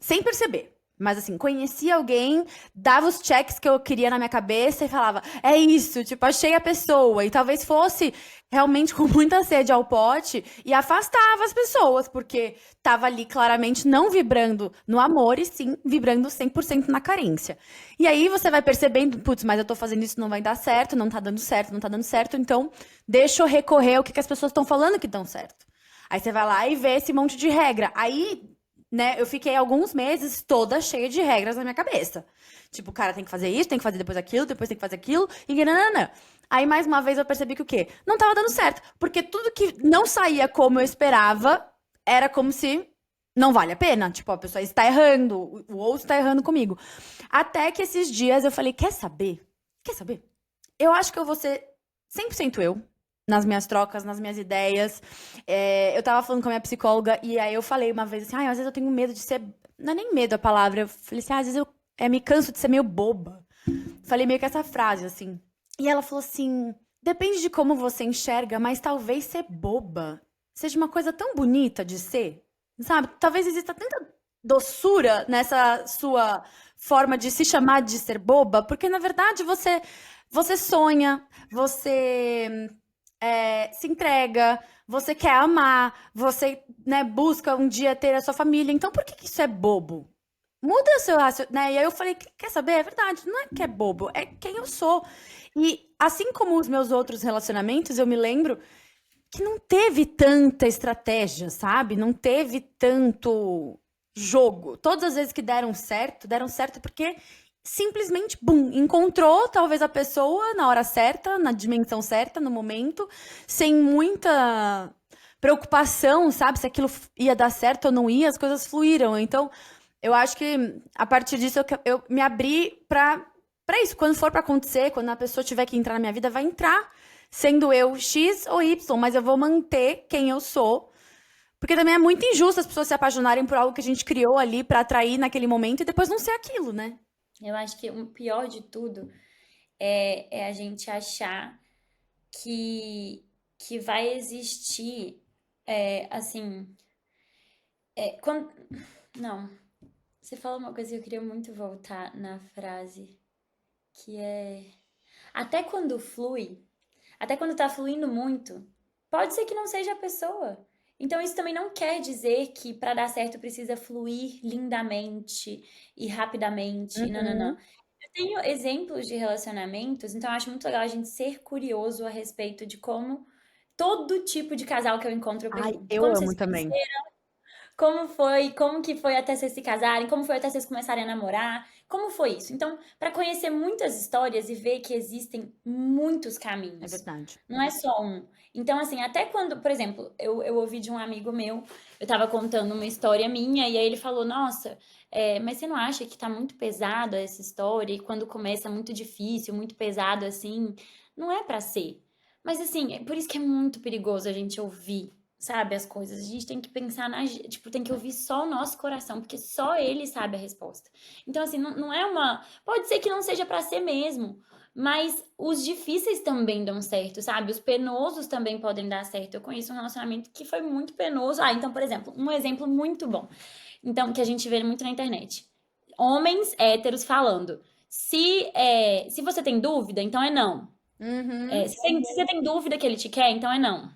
S1: Sem perceber. Mas assim, conhecia alguém, dava os checks que eu queria na minha cabeça e falava, é isso, tipo, achei a pessoa. E talvez fosse realmente com muita sede ao pote e afastava as pessoas, porque tava ali claramente não vibrando no amor e sim vibrando 100% na carência. E aí você vai percebendo, putz, mas eu tô fazendo isso, não vai dar certo, não tá dando certo, não tá dando certo, então deixa eu recorrer ao que as pessoas estão falando que dão certo. Aí você vai lá e vê esse monte de regra. Aí, né, eu fiquei alguns meses toda cheia de regras na minha cabeça. Tipo, o cara tem que fazer isso, tem que fazer depois aquilo, depois tem que fazer aquilo, e nananã. Aí, mais uma vez, eu percebi que o quê? Não tava dando certo. Porque tudo que não saía como eu esperava, era como se não vale a pena. Tipo, a pessoa está errando, o outro está errando comigo. Até que esses dias eu falei, quer saber? Quer saber? Eu acho que eu vou ser 100% eu, nas minhas trocas, nas minhas ideias. Eu tava falando com a minha psicóloga e aí eu falei uma vez assim, às vezes eu tenho medo de ser. Não é nem medo a palavra. Eu falei assim, às vezes eu me canso de ser meio boba. Falei meio que essa frase, assim. E ela falou assim: depende de como você enxerga, mas talvez ser boba seja uma coisa tão bonita de ser. Sabe? Talvez exista tanta doçura nessa sua forma de se chamar de ser boba, porque na verdade você sonha, você se entrega, você quer amar, você, né, busca um dia ter a sua família. Então, por que que isso é bobo? Muda seu raciocínio, né? E aí eu falei, quer saber? É verdade, não é que é bobo, é quem eu sou. E assim como os meus outros relacionamentos, eu me lembro que não teve tanta estratégia, sabe? Não teve tanto jogo. Todas as vezes que deram certo porque simplesmente, bum, encontrou talvez a pessoa na hora certa, na dimensão certa, no momento, sem muita preocupação, sabe? Se aquilo ia dar certo ou não ia, as coisas fluíram. Então, eu acho que a partir disso eu me abri pra isso. Quando for pra acontecer, quando a pessoa tiver que entrar na minha vida, vai entrar sendo eu X ou Y, mas eu vou manter quem eu sou. Porque também é muito injusto as pessoas se apaixonarem por algo que a gente criou ali pra atrair naquele momento e depois não ser aquilo, né?
S2: Eu acho que o pior de tudo é a gente achar que vai existir, assim, quando... Não, você fala uma coisa que eu queria muito voltar na frase, que é... Até quando flui, até quando tá fluindo muito, pode ser que não seja a pessoa. Então isso também não quer dizer que para dar certo precisa fluir lindamente e rapidamente. Não, não, não.
S1: Uhum.
S2: Eu tenho exemplos de relacionamentos, então eu acho muito legal a gente ser curioso a respeito de como todo tipo de casal que eu encontro eu
S1: Ai,
S2: pergunto.
S1: eu
S2: Como vocês
S1: amo
S2: se
S1: também.
S2: como foi? Como que foi até vocês se casarem? Como foi até vocês começarem a namorar? Como foi isso? Então, para conhecer muitas histórias e ver que existem muitos
S1: É
S2: caminhos,
S1: verdade.
S2: não é só um. Então, assim, até quando, por exemplo, eu ouvi de um amigo meu, eu tava contando uma história minha, e aí ele falou: Nossa, mas você não acha que tá muito pesado essa história? E quando começa muito difícil, muito pesado assim, não é para ser. Mas, assim, é por isso que é muito perigoso a gente ouvir, sabe, as coisas. A gente tem que pensar tipo, tem que ouvir só o nosso coração, porque só ele sabe a resposta. Então, assim, não é uma. Pode ser que não seja pra ser mesmo, mas os difíceis também dão certo, sabe? Os penosos também podem dar certo. Eu conheço um relacionamento que foi muito penoso. Ah, então, por exemplo, um exemplo muito bom. Então, que a gente vê muito na internet. Homens héteros falando. Se você tem dúvida, então é não.
S1: Uhum.
S2: Se você tem dúvida que ele te quer, então é não.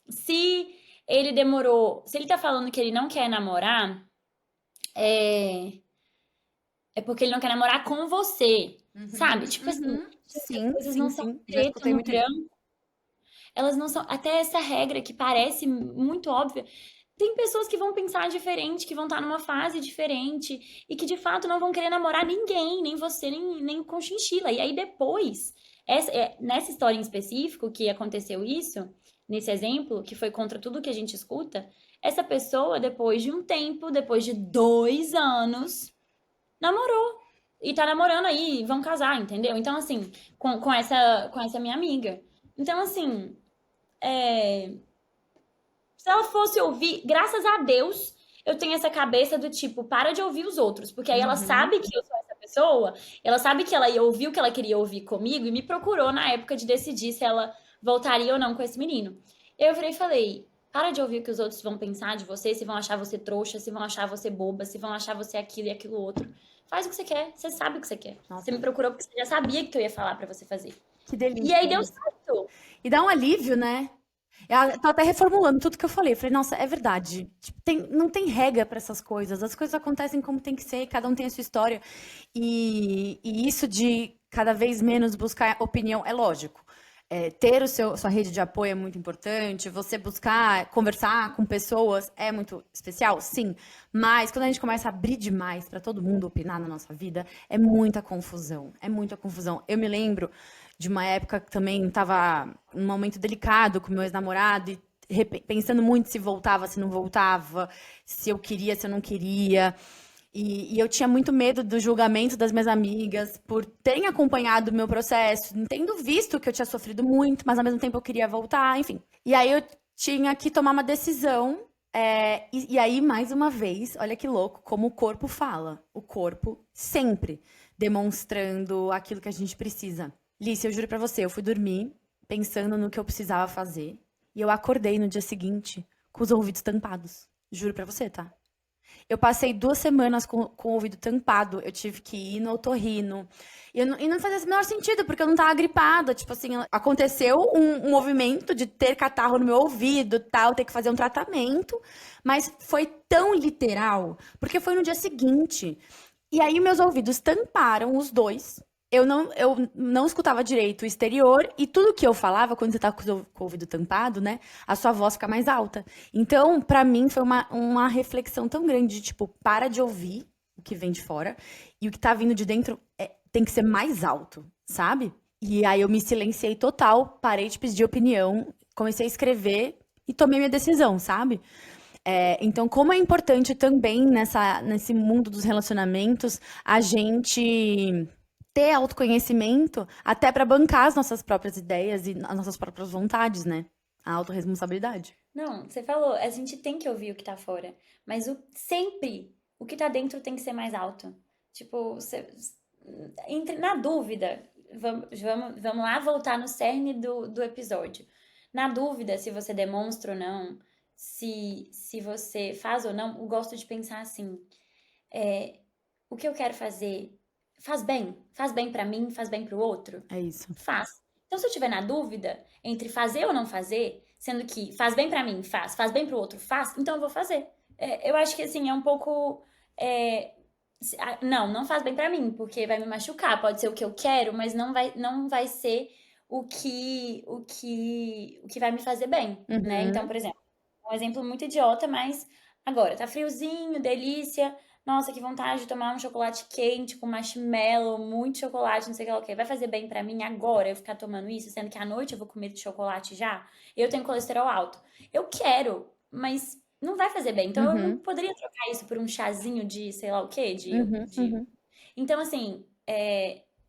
S2: Se ele demorou. Se ele tá falando que ele não quer namorar, é, é porque ele não quer namorar com você.
S1: Uhum.
S2: Sabe? Tipo assim,
S1: Uhum.
S2: gente, as
S1: Sim,
S2: coisas
S1: sim,
S2: não são
S1: sim. Já
S2: preto
S1: escutei
S2: no
S1: muito isso.
S2: branco. Elas não são. Até essa regra que parece muito óbvia. Tem pessoas que vão pensar diferente, que vão estar numa fase diferente e que de fato não vão querer namorar ninguém, nem você, nem com chinchila. E aí depois, nessa história em específico que aconteceu isso, nesse exemplo, que foi contra tudo que a gente escuta, essa pessoa, depois de um tempo, depois de 2 anos, namorou. E tá namorando aí, vão casar, entendeu? Então, assim, com essa minha amiga. Então, assim, é, se ela fosse ouvir, graças a Deus, eu tenho essa cabeça do tipo, para de ouvir os outros, porque aí ela
S1: Uhum.
S2: sabe que eu sou essa pessoa, ela sabe que ela ia ouvir o que ela queria ouvir comigo e me procurou na época de decidir se ela voltaria ou não com esse menino. Eu virei e falei, para de ouvir o que os outros vão pensar de você, se vão achar você trouxa, se vão achar você boba, se vão achar você aquilo e aquilo outro. Faz o que você quer, você sabe o que você quer. Você
S1: Nossa,
S2: me procurou porque você já sabia que eu ia falar pra você fazer.
S1: que
S2: E aí
S1: delícia
S2: deu
S1: isso.
S2: certo.
S1: E dá um alívio, né? Eu tô até reformulando tudo que eu falei. Eu falei, nossa, é verdade. Tipo, não tem regra para essas coisas. As coisas acontecem como tem que ser, cada um tem a sua história. E isso de cada vez menos buscar opinião é lógico. Ter sua rede de apoio é muito importante. Você buscar conversar com pessoas é muito especial, sim. Mas quando a gente começa a abrir demais para todo mundo opinar na nossa vida, é muita confusão. É muita confusão. Eu me lembro de uma época que também estava num momento delicado com meu ex-namorado e pensando muito se voltava, se não voltava, se eu queria, se eu não queria. E eu tinha muito medo do julgamento das minhas amigas por terem acompanhado o meu processo, tendo visto que eu tinha sofrido muito, mas ao mesmo tempo eu queria voltar, enfim. E aí eu tinha que tomar uma decisão. E aí, mais uma vez, olha que louco, como o corpo fala. O corpo sempre demonstrando aquilo que a gente precisa. Lícia, eu juro pra você, eu fui dormir pensando no que eu precisava fazer. E eu acordei no dia seguinte com os ouvidos tampados. Juro pra você, tá? Eu passei 2 semanas com o ouvido tampado. Eu tive que ir no otorrino. E não fazia o menor sentido, porque eu não tava gripada. Tipo assim, aconteceu um movimento de ter catarro no meu ouvido, tal, ter que fazer um tratamento. Mas foi tão literal, porque foi no dia seguinte. E aí meus ouvidos tamparam os dois. Eu não escutava direito o exterior e tudo que eu falava, quando você tá com o ouvido tampado, né? A sua voz fica mais alta. Então, pra mim, foi uma reflexão tão grande de, tipo, para de ouvir o que vem de fora e o que tá vindo de dentro tem que ser mais alto, sabe? E aí eu me silenciei total, parei de pedir opinião, comecei a escrever e tomei minha decisão, sabe? Então, como é importante também nesse mundo dos relacionamentos a gente ter autoconhecimento até para bancar as nossas próprias ideias e as nossas próprias vontades, né? A autorresponsabilidade.
S2: Não, você falou, a gente tem que ouvir o que tá fora, mas sempre o que tá dentro tem que ser mais alto. Tipo, entre na dúvida, vamos lá voltar no cerne do episódio. Na dúvida se você demonstra ou não, se você faz ou não, eu gosto de pensar assim, é, o que eu quero fazer faz bem pra mim, faz bem pro outro?
S1: É isso.
S2: Faz. Então, se eu tiver na dúvida entre fazer ou não fazer, sendo que faz bem pra mim, faz bem pro outro, faz, então eu vou fazer. Eu acho que assim, é um pouco. é, não faz bem pra mim, porque vai me machucar. Pode ser o que eu quero, mas não vai ser o que vai me fazer bem, né? Então,
S1: Uhum.
S2: por exemplo, um exemplo muito idiota, mas agora tá friozinho, delícia. Nossa, que vontade de tomar um chocolate quente com marshmallow, muito chocolate, não sei o que lá o que. Vai fazer bem pra mim agora eu ficar tomando isso, sendo que à noite eu vou comer de chocolate já? Eu tenho colesterol alto. Eu quero, mas não vai fazer bem. Então eu não
S1: Uhum.
S2: poderia trocar isso por um chazinho de sei lá o quê,
S1: Uhum. Uhum.
S2: Então, assim,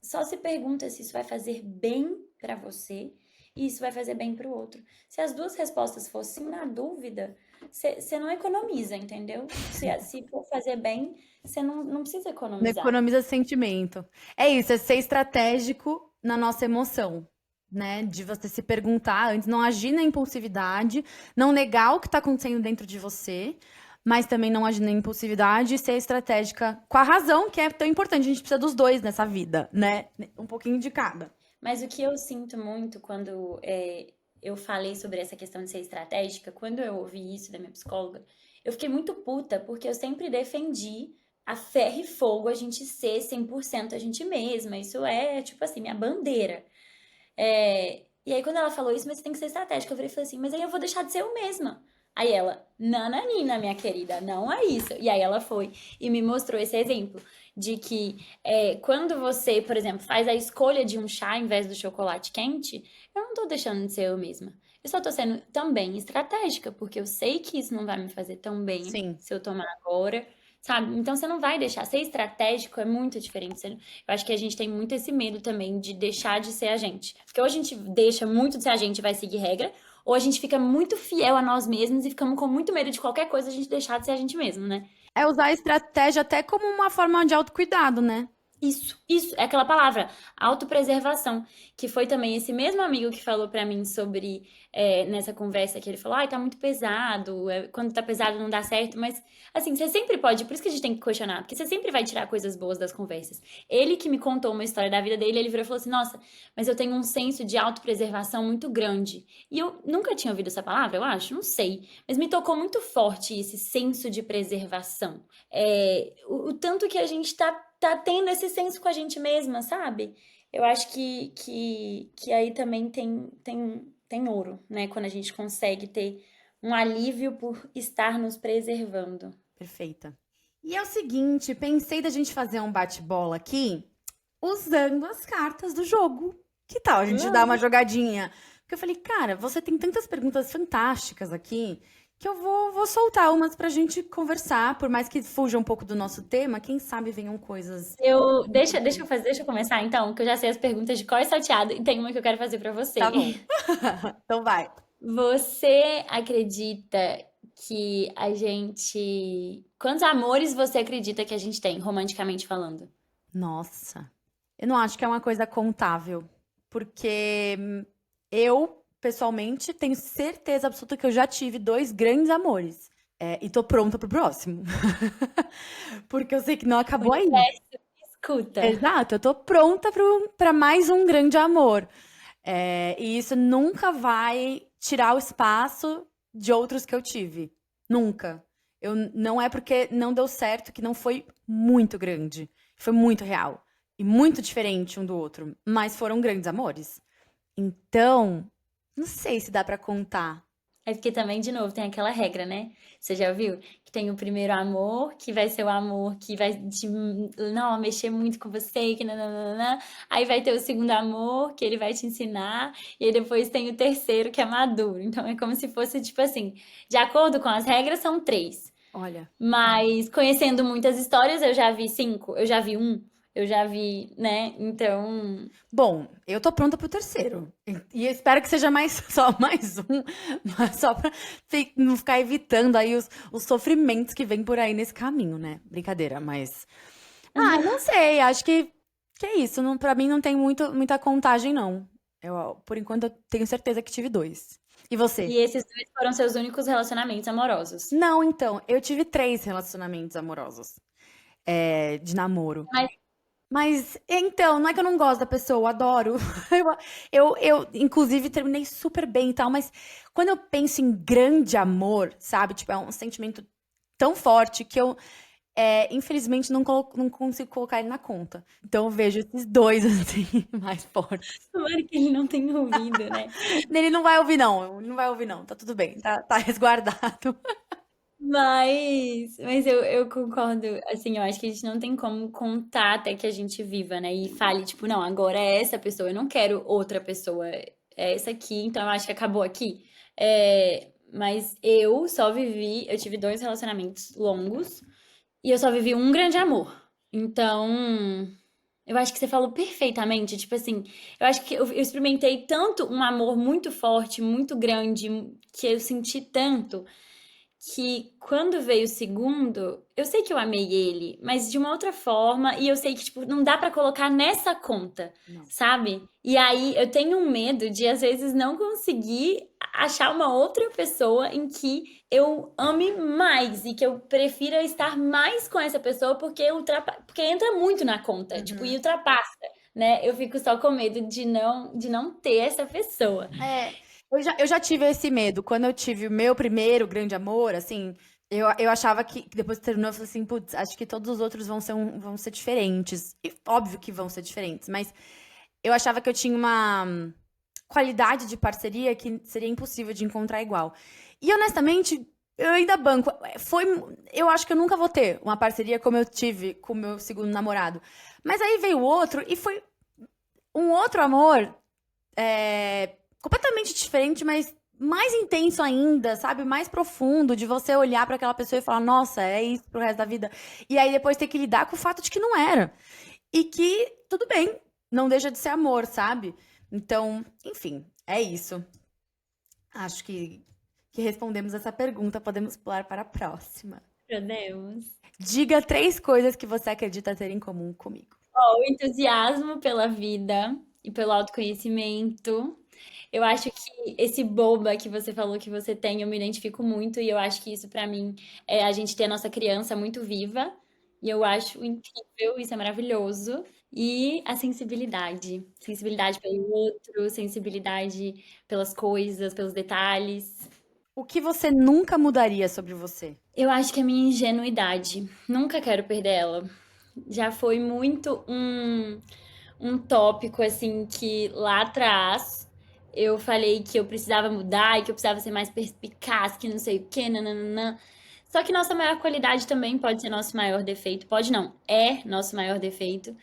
S2: só se pergunta se isso vai fazer bem pra você e isso vai fazer bem pro outro. Se as duas respostas fossem na dúvida, você não economiza, entendeu? Se for fazer bem, você não precisa
S1: Não
S2: economizar.
S1: economiza sentimento. É isso, é ser estratégico na nossa emoção, né? De você se perguntar antes, não agir na impulsividade, não negar o que está acontecendo dentro de você, mas também não agir na impulsividade e ser estratégica com a razão, que é tão importante. A gente precisa dos dois nessa vida, né? Um pouquinho de cada.
S2: Mas o que eu sinto muito quando eu falei sobre essa questão de ser estratégica, quando eu ouvi isso da minha psicóloga, eu fiquei muito puta, porque eu sempre defendi a ferro e fogo a gente ser 100% a gente mesma. Isso é, tipo assim, minha bandeira. E aí, quando ela falou isso, mas você tem que ser estratégica, eu virei e falei assim, mas aí eu vou deixar de ser eu mesma. Aí ela, nananina, minha querida, não é isso. E aí ela foi e me mostrou esse exemplo de que quando você, por exemplo, faz a escolha de um chá em vez do chocolate quente, eu não tô deixando de ser eu mesma. Eu só tô sendo também estratégica, porque eu sei que isso não vai me fazer tão bem
S1: Sim.
S2: se eu tomar agora, sabe? Então você não vai deixar. Ser estratégico é muito diferente. Eu acho que a gente tem muito esse medo também de deixar de ser a gente. Porque ou a gente deixa muito de ser a gente e vai seguir regra, ou a gente fica muito fiel a nós mesmos e ficamos com muito medo de qualquer coisa a gente deixar de ser a gente mesmo, né?
S1: É usar a estratégia até como uma forma de autocuidado, né?
S2: Isso, é aquela palavra, autopreservação, que foi também esse mesmo amigo que falou pra mim sobre, nessa conversa, que ele falou, ai, tá muito pesado, quando tá pesado não dá certo, mas, assim, você sempre pode, por isso que a gente tem que questionar, porque você sempre vai tirar coisas boas das conversas. Ele que me contou uma história da vida dele, ele virou e falou assim, nossa, mas eu tenho um senso de autopreservação muito grande. E eu nunca tinha ouvido essa palavra, eu acho, não sei, mas me tocou muito forte esse senso de preservação. O tanto que a gente tá tendo esse senso com a gente mesma, sabe? Eu acho que aí também tem ouro, né? Quando a gente consegue ter um alívio por estar nos preservando.
S1: Perfeita. E é o seguinte, pensei da gente fazer um bate-bola aqui usando as cartas do jogo. Que tal a gente dar uma
S2: Vamos.
S1: jogadinha? Porque eu falei, cara, você tem tantas perguntas fantásticas aqui que eu vou soltar umas pra gente conversar, por mais que fuja um pouco do nosso tema, quem sabe venham coisas.
S2: Deixa eu começar então, que eu já sei as perguntas de cor e salteado e tem uma que eu quero fazer pra
S1: Tá
S2: você.
S1: bom. Então vai.
S2: Você acredita que a gente. Quantos amores você acredita que a gente tem, romanticamente falando?
S1: Nossa, eu não acho que é uma coisa contável, porque eu, pessoalmente, tenho certeza absoluta que eu já tive dois grandes amores. E tô pronta pro próximo. Porque eu sei que não
S2: O
S1: acabou aí.
S2: universo escuta.
S1: Exato, eu tô pronta pra mais um grande amor. E isso nunca vai tirar o espaço de outros que eu tive. Nunca. Não é porque não deu certo que não foi muito grande. Foi muito real. E muito diferente um do outro. Mas foram grandes amores. Então, não sei se dá pra contar.
S2: É porque também, de novo, tem aquela regra, né? Você já viu? Que tem o primeiro amor, que vai ser o amor que vai te, não, mexer muito com você, que nananana. Aí vai ter o segundo amor, que ele vai te ensinar. E aí depois tem o terceiro, que é maduro. Então é como se fosse, tipo assim, de acordo com as regras, são três.
S1: Olha.
S2: Mas conhecendo muitas histórias, eu já vi cinco, eu já vi um, eu já vi, né? Então,
S1: Bom, eu tô pronta pro terceiro. E eu espero que seja mais só mais um, mas só pra não ficar evitando aí os sofrimentos que vem por aí nesse caminho, né? Brincadeira, mas. Ah, não sei, acho que é isso. Não, pra mim não tem muita contagem, não. Por enquanto, eu tenho certeza que tive dois. E você?
S2: e esses dois foram seus únicos relacionamentos amorosos.
S1: Não, então, eu tive três relacionamentos amorosos, de namoro.
S2: Mas
S1: Mas, então, não é que eu não gosto da pessoa, eu adoro. Inclusive, terminei super bem e tal, mas quando eu penso em grande amor, sabe? Tipo, é um sentimento tão forte que eu, infelizmente, não consigo colocar ele na conta. Então, eu vejo esses dois, assim, mais fortes.
S2: tomara que ele não tenha ouvido, né?
S1: Ele não vai ouvir, não. Ele não vai ouvir, não. Tá tudo bem, tá resguardado.
S2: Mas eu concordo, assim, eu acho que a gente não tem como contar até que a gente viva, né? E fale, tipo, não, agora é essa pessoa, eu não quero outra pessoa, é essa aqui, então eu acho que acabou aqui. Mas eu tive dois relacionamentos longos e eu só vivi um grande amor. Então, Eu acho que você falou perfeitamente. Tipo assim, eu acho que eu experimentei tanto um amor muito forte, muito grande, que eu senti tanto que quando veio o segundo, eu sei que eu amei ele, mas de uma outra forma, e eu sei que, tipo, não dá pra colocar nessa conta,
S1: Não.
S2: sabe? E aí eu tenho um medo de, às vezes, não conseguir achar uma outra pessoa em que eu ame mais e que eu prefira estar mais com essa pessoa porque entra muito na conta, tipo, e
S1: Uhum.
S2: ultrapassa, né? Eu fico só com medo de não ter essa pessoa.
S1: É, eu já tive esse medo. Quando eu tive o meu primeiro grande amor, assim, eu achava que depois que terminou, eu falei assim, putz, acho que todos os outros vão ser diferentes. E óbvio que vão ser diferentes, mas eu achava que eu tinha uma qualidade de parceria que seria impossível de encontrar igual. E honestamente, eu ainda banco. Eu acho que eu nunca vou ter uma parceria como eu tive com o meu segundo namorado. Mas aí veio o outro e foi um outro amor completamente diferente, mas mais intenso ainda, sabe? Mais profundo, de você olhar pra aquela pessoa e falar, nossa, é isso pro resto da vida. E aí depois ter que lidar com o fato de que não era. E que, tudo bem, não deixa de ser amor, sabe? Então, enfim, é isso. Acho que respondemos essa pergunta. Podemos pular para a próxima.
S2: Meu Deus.
S1: Diga 3 coisas que você acredita ter em comum comigo.
S2: Ó, o entusiasmo pela vida e pelo autoconhecimento. Eu acho que esse boba que você falou que você tem, eu me identifico muito e eu acho que isso pra mim é a gente ter a nossa criança muito viva. E eu acho incrível, isso é maravilhoso. E a sensibilidade, sensibilidade pelo outro, sensibilidade pelas coisas, pelos detalhes.
S1: O que você nunca mudaria sobre você?
S2: Eu acho que a minha ingenuidade, nunca quero perder ela. Já foi muito um tópico assim que lá atrás eu falei que eu precisava mudar e que eu precisava ser mais perspicaz, que não sei o quê, nananã. Só que nossa maior qualidade também pode ser nosso maior defeito. Pode não, é nosso maior defeito.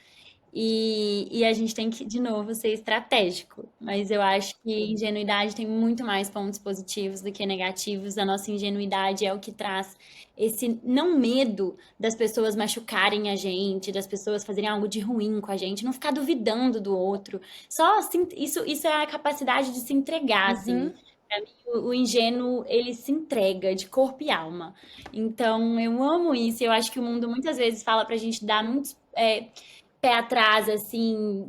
S2: E a gente tem que, de novo, ser estratégico. Mas eu acho que ingenuidade tem muito mais pontos positivos do que negativos. A nossa ingenuidade é o que traz esse não medo das pessoas machucarem a gente, das pessoas fazerem algo de ruim com a gente, não ficar duvidando do outro. Só assim, isso é a capacidade de se entregar, assim.
S1: Uhum.
S2: Pra mim, o ingênuo, ele se entrega de corpo e alma. Então, eu amo isso. Eu acho que o mundo muitas vezes fala pra gente dar muitos pé atrás, assim,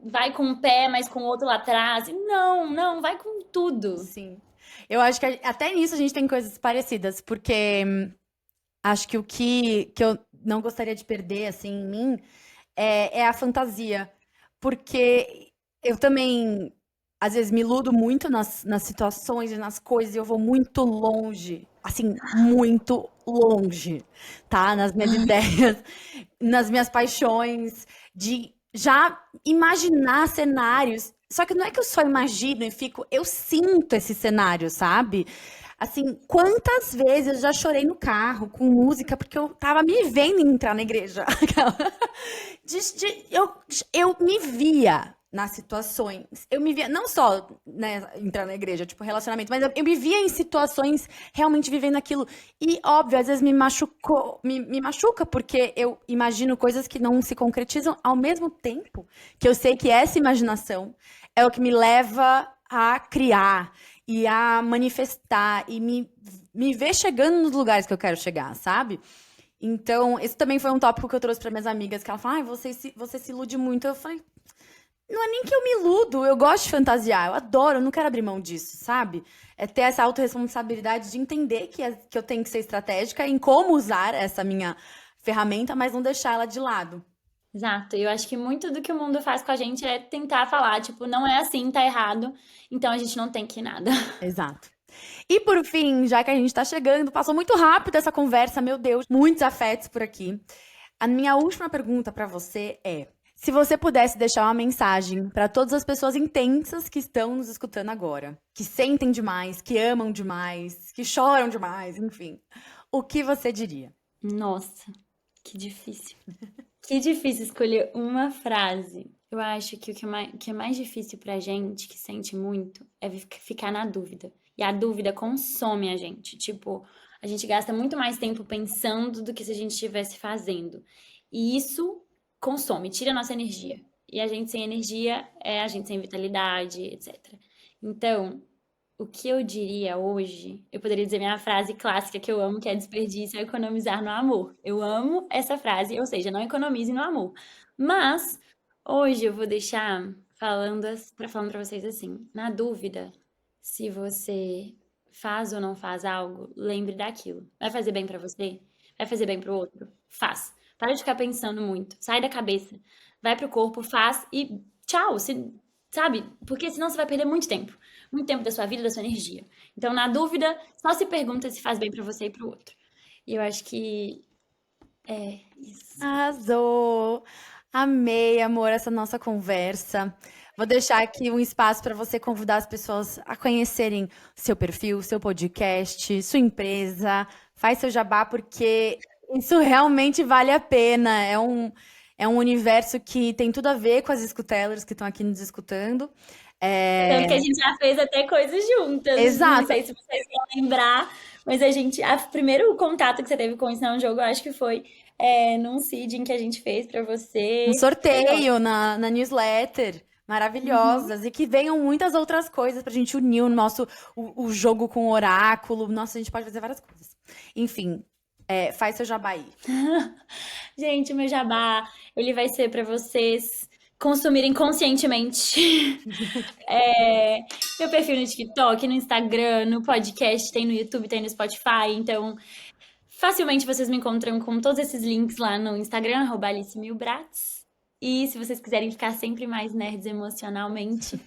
S2: vai com um pé, mas com o outro lá atrás. E não, não, vai com tudo.
S1: Sim. Eu acho que até nisso a gente tem coisas parecidas, porque acho que o que eu não gostaria de perder, assim, em mim, é a fantasia. Porque eu também, às vezes, me iludo muito nas situações e nas coisas, e eu vou muito longe, assim, muito longe, tá? Nas minhas ideias, nas minhas paixões, de já imaginar cenários. Só que não é que eu só imagino e fico, eu sinto esse cenário, sabe? Assim, quantas vezes eu já chorei no carro com música porque eu tava me vendo entrar na igreja. Eu me via nas situações. Eu me via, não só, né, entrar na igreja, tipo, relacionamento, mas eu me via em situações realmente vivendo aquilo. E, óbvio, às vezes me machucou, me machuca, porque eu imagino coisas que não se concretizam ao mesmo tempo que eu sei que essa imaginação é o que me leva a criar e a manifestar e me ver chegando nos lugares que eu quero chegar, sabe? Então, esse também foi um tópico que eu trouxe para minhas amigas, que ela falou, ai, você se ilude muito. Eu falei, não é nem que eu me iludo, eu gosto de fantasiar, eu adoro, eu não quero abrir mão disso, sabe? É ter essa autorresponsabilidade de entender que eu tenho que ser estratégica em como usar essa minha ferramenta, mas não deixar ela de lado.
S2: Exato. Eu acho que muito do que o mundo faz com a gente é tentar falar, tipo, não é assim, tá errado, então a gente não tem que ir nada.
S1: Exato. E por fim, já que a gente tá chegando, passou muito rápido essa conversa, meu Deus, muitos afetos por aqui. A minha última pergunta para você é: se você pudesse deixar uma mensagem para todas as pessoas intensas que estão nos escutando agora, que sentem demais, que amam demais, que choram demais, enfim, o que você diria?
S2: Nossa, que difícil. Que difícil escolher uma frase. Eu acho que o que é mais difícil pra gente, que sente muito, é ficar na dúvida. E a dúvida consome a gente. Tipo, a gente gasta muito mais tempo pensando do que se a gente estivesse fazendo. E isso consome, tira a nossa energia. E a gente sem energia é a gente sem vitalidade, etc. Então, o que eu diria hoje, eu poderia dizer minha frase clássica que eu amo, que é desperdício é economizar no amor. Eu amo essa frase, ou seja, não economize no amor. Mas hoje eu vou deixar falando para vocês assim, na dúvida, se você faz ou não faz algo, lembre daquilo. Vai fazer bem para você? Vai fazer bem para o outro? Faz. Para de ficar pensando muito. Sai da cabeça. Vai pro corpo, faz e tchau. Sabe? Porque senão você vai perder muito tempo. Muito tempo da sua vida, da sua energia. Então, na dúvida, só se pergunta se faz bem pra você e pro outro. E eu acho que é isso.
S1: Arrasou! Amei, amor, essa nossa conversa. Vou deixar aqui um espaço para você convidar as pessoas a conhecerem seu perfil, seu podcast, sua empresa. Faz seu jabá, porque isso realmente vale a pena. É um universo que tem tudo a ver com as escutellers que estão aqui nos escutando.
S2: Tanto que a
S1: É,
S2: gente já fez até coisas juntas. Não
S1: exato,
S2: sei se vocês vão lembrar, mas o primeiro contato que você teve com isso não é um jogo, eu acho que foi num seeding que a gente fez pra
S1: um
S2: você. Foi
S1: sorteio
S2: ótimo.
S1: na newsletter.
S2: Uhum.
S1: Maravilhosas. E que venham muitas outras coisas pra gente unir o jogo com o oráculo. Nossa, a gente pode fazer várias coisas. Enfim, faz seu jabá aí.
S2: Gente, o meu jabá, ele vai ser para vocês consumirem conscientemente. É, meu perfil no TikTok, no Instagram, no podcast, tem no YouTube, tem no Spotify. Então, facilmente vocês me encontram com todos esses links lá no Instagram, @AliceMilbrats. E se vocês quiserem ficar sempre mais nerds emocionalmente,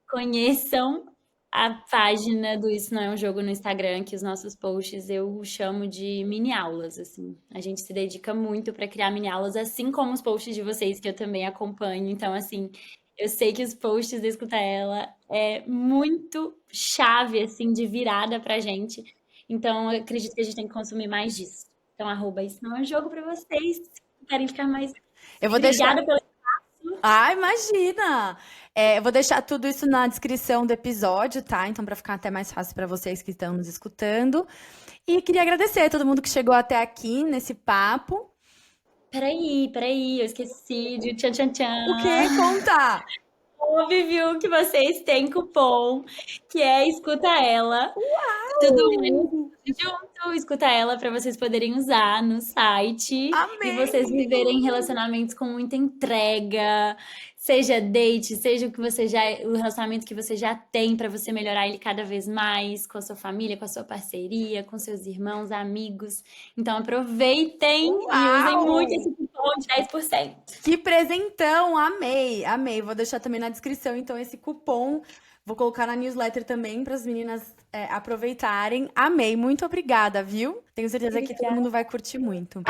S2: conheçam a página do Isso Não É Um Jogo no Instagram, que os nossos posts eu chamo de mini aulas, assim. A gente se dedica muito para criar mini aulas, assim como os posts de vocês, que eu também acompanho. Então, assim, eu sei que os posts da Escuta Ela é muito chave, assim, de virada pra gente. Então, eu acredito que a gente tem que consumir mais disso. Então, @Isso Não É Um Jogo para vocês, se querem ficar mais...
S1: Eu vou deixar.
S2: Obrigada pelo...
S1: Ah, imagina! Eu vou deixar tudo isso na descrição do episódio, tá? Então, para ficar até mais fácil para vocês que estão nos escutando. E queria agradecer a todo mundo que chegou até aqui nesse papo.
S2: Peraí, eu esqueci de tchan tchan
S1: O quê?
S2: tchan.
S1: Conta!
S2: Viu que vocês têm cupom, que é Escuta Ela. Tudo junto, Escuta Ela, para vocês poderem usar no site e vocês
S1: Amei!
S2: viverem relacionamentos com muita entrega, seja date, seja o relacionamento que você já tem para você melhorar ele cada vez mais com a sua família, com a sua parceria, com seus irmãos, amigos. Então aproveitem e usem muito
S1: Uau!
S2: esse cupom de 10%.
S1: Que presentão! Amei, amei. Vou deixar também na descrição, então, esse cupom. Vou colocar na newsletter também para as meninas aproveitarem. Amei, muito obrigada, viu? Tenho certeza que todo
S2: Obrigada.
S1: mundo vai curtir muito.